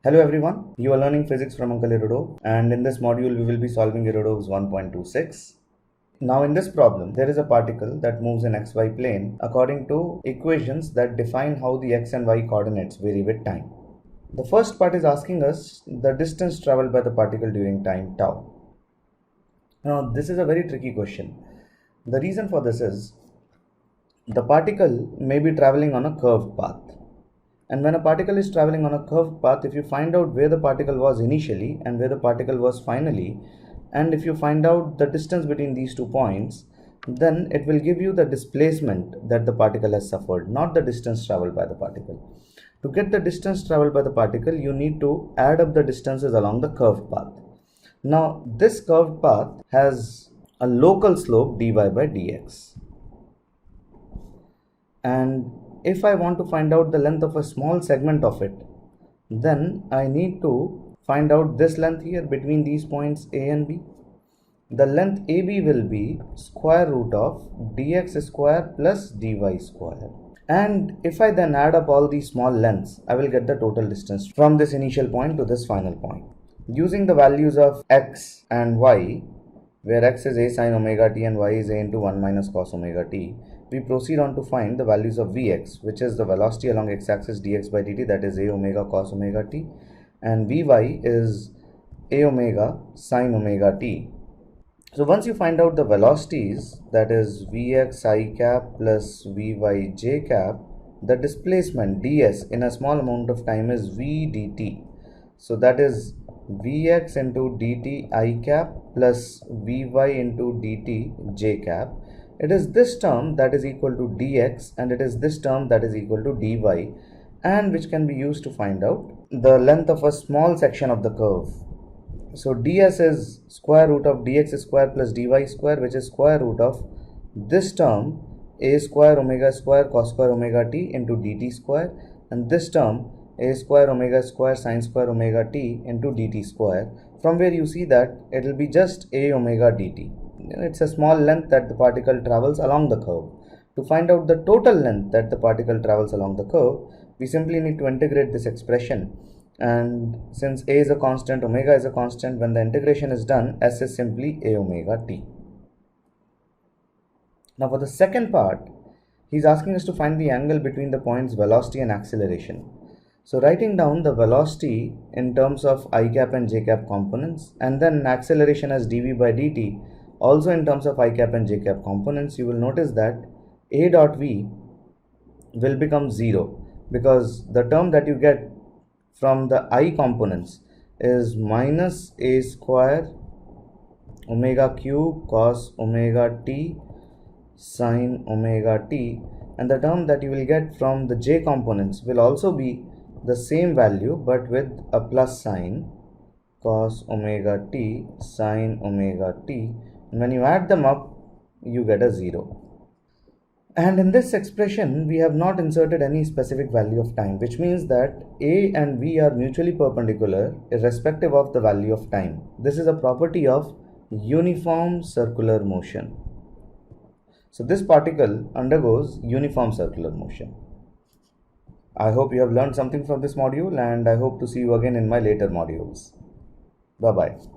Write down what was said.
Hello everyone, you are learning physics from Uncle Irodov, and in this module we will be solving Irodov's 1.26. Now in this problem, there is a particle that moves in xy plane according to equations that define how the x and y coordinates vary with time. The first part is asking us the distance traveled by the particle during time tau. Now this is a very tricky question. The reason for this is the particle may be traveling on a curved path. And when a particle is traveling on a curved path, if you find out where the particle was initially and where the particle was finally, and if you find out the distance between these 2 points, then it will give you the displacement that the particle has suffered, not the distance traveled by the particle. To get the distance traveled by the particle, you need to add up the distances along the curved path. Now, this curved path has a local slope dy by dx. And if I want to find out the length of a small segment of it, then I need to find out this length here between these points A and B. The length AB will be square root of dx square plus dy square. And if I then add up all these small lengths, I will get the total distance from this initial point to this final point. Using the values of x and y, where x is a sin omega t and y is a into 1 minus cos omega t, we proceed on to find the values of Vx, which is the velocity along x-axis dx by dt, that is a omega cos omega t, and Vy is a omega sin omega t. So once you find out the velocities, that is Vx I cap plus Vy j cap, the displacement ds in a small amount of time is v dt. So that is Vx into dt I cap plus Vy into dt j cap. It is this term that is equal to dx and it is this term that is equal to dy, and which can be used to find out the length of a small section of the curve. So ds is square root of dx square plus dy square, which is square root of this term a square omega square cos square omega t into dt square, and this term a square omega square sin square omega t into dt square, from where you see that it will be just a omega dt. It's a small length that the particle travels along the curve. To find out the total length that the particle travels along the curve, we simply need to integrate this expression. And since a is a constant, omega is a constant, when the integration is done, s is simply a omega t. Now for the second part, he's asking us to find the angle between the points velocity and acceleration. So writing down the velocity in terms of I cap and j cap components, and then acceleration as dv by dt also in terms of I cap and j cap components, you will notice that a dot v will become 0, because the term that you get from the I components is minus a square omega cube cos omega t sin omega t, and the term that you will get from the j components will also be the same value but with a plus sign, cos omega t sin omega t, and when you add them up you get a 0. And in this expression we have not inserted any specific value of time, which means that a and v are mutually perpendicular irrespective of the value of time. This is a property of uniform circular motion. So this particle undergoes uniform circular motion. I hope you have learned something from this module, and I hope to see you again in my later modules. Bye-bye.